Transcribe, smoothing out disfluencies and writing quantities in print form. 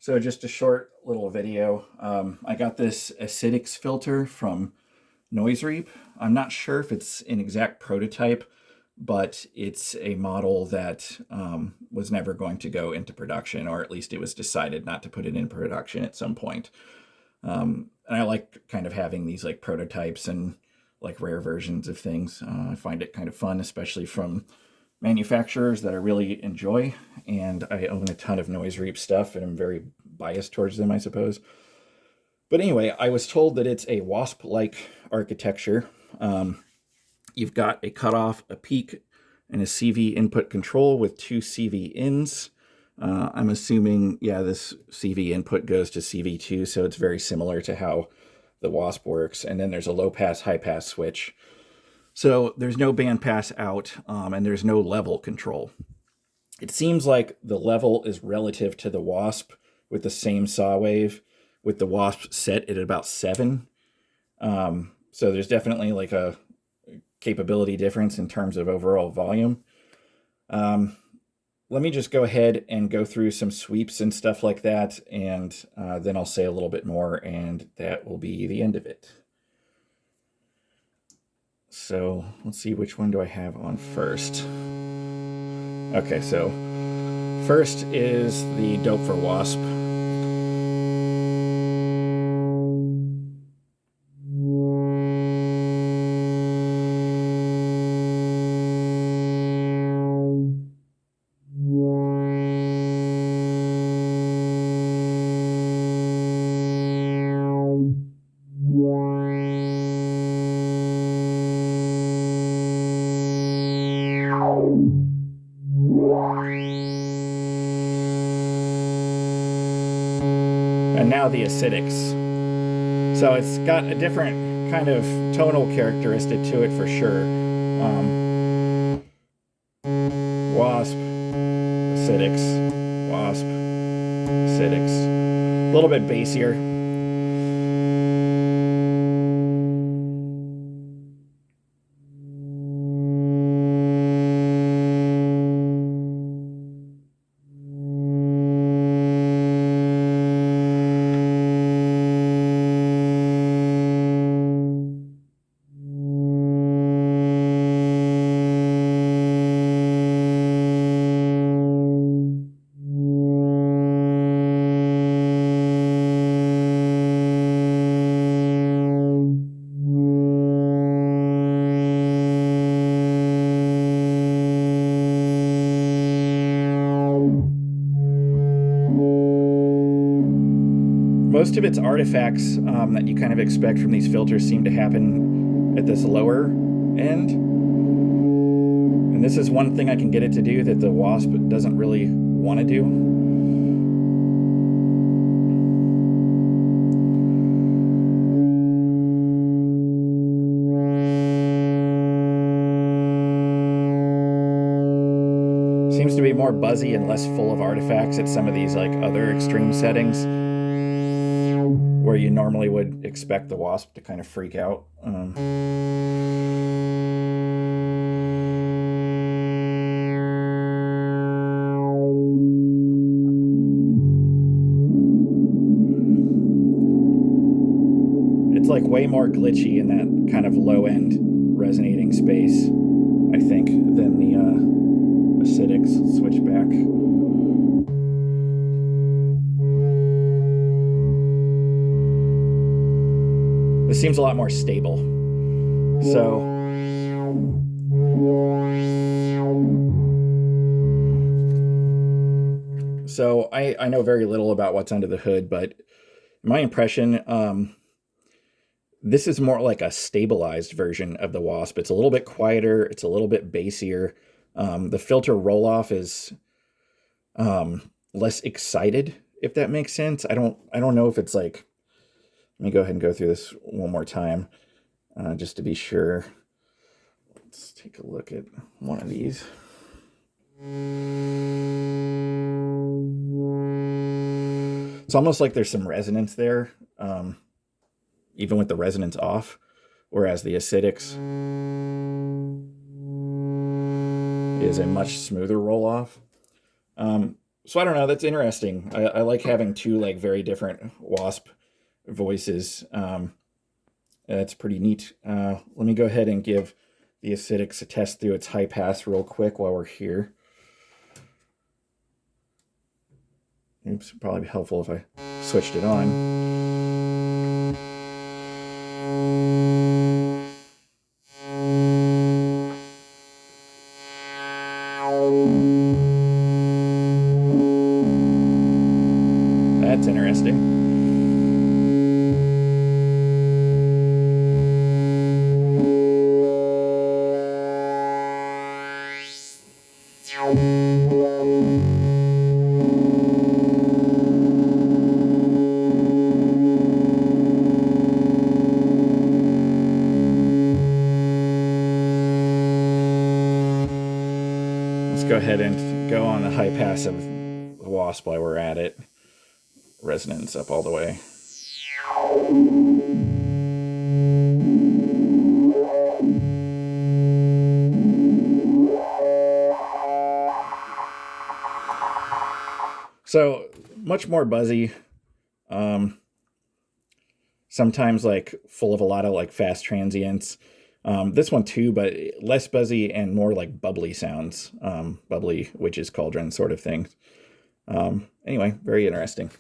So just a short little video. I got this Acidix filter from Reap. I'm not sure if it's an exact prototype, but it's a model that was never going to go into production, or at least it was decided not to put it in production at some point. And I like kind of having these like prototypes and like rare versions of things. I find it kind of fun, especially from manufacturers that I really enjoy, and I own a ton of Reap stuff and I'm very biased towards them, I suppose. But anyway, I was told that it's a Wasp-like architecture. You've got a cutoff, a peak, and a CV input control with two CV ins. I'm assuming, yeah, this CV input goes to CV2, so it's very similar to how the Wasp works. And then there's a low pass, high pass switch. So there's no band pass out, and there's no level control. It seems like the level is relative to the Wasp with the same saw wave, with the Wasp set at about 7. So there's definitely like a capability difference in terms of overall volume. Let me just go ahead and go through some sweeps and stuff like that, and then I'll say a little bit more, and that will be the end of it. So let's see, which one do I have on first? Okay, so first is the Dope for Wasp. And now the Acidix. So it's got a different kind of tonal characteristic to it for sure. Wasp, Acidix, Wasp, Acidix. A little bit bassier. Most of its artifacts that you kind of expect from these filters seem to happen at this lower end. And this is one thing I can get it to do that the Wasp doesn't really want to do. Seems to be more buzzy and less full of artifacts at some of these like other extreme settings, where you normally would expect the Wasp to kind of freak out. It's like way more glitchy in that kind of low-end resonating space, I think, than the Acidix switchback. This seems a lot more stable. So I know very little about what's under the hood, but my impression, this is more like a stabilized version of the Wasp. It's a little bit quieter. It's a little bit bassier. The filter roll-off is less excited, if that makes sense. I don't know if it's like, let me go ahead and go through this one more time, just to be sure. Let's take a look at one of these. It's almost like there's some resonance there, even with the resonance off, whereas the Acidix is a much smoother roll-off. So I don't know, that's interesting. I like having two like very different wasp voices. That's pretty neat. Let me go ahead and give the Acidix a test through its high pass real quick while we're here. Oops, probably be helpful if I switched it on. That's interesting. Let's go ahead and go on the high pass of the Wasp while we're at it. Resonance up all the way. So much more buzzy. Sometimes like full of a lot of like fast transients. This one too, but less buzzy and more like bubbly sounds. Bubbly witch's cauldron sort of thing. Anyway, very interesting.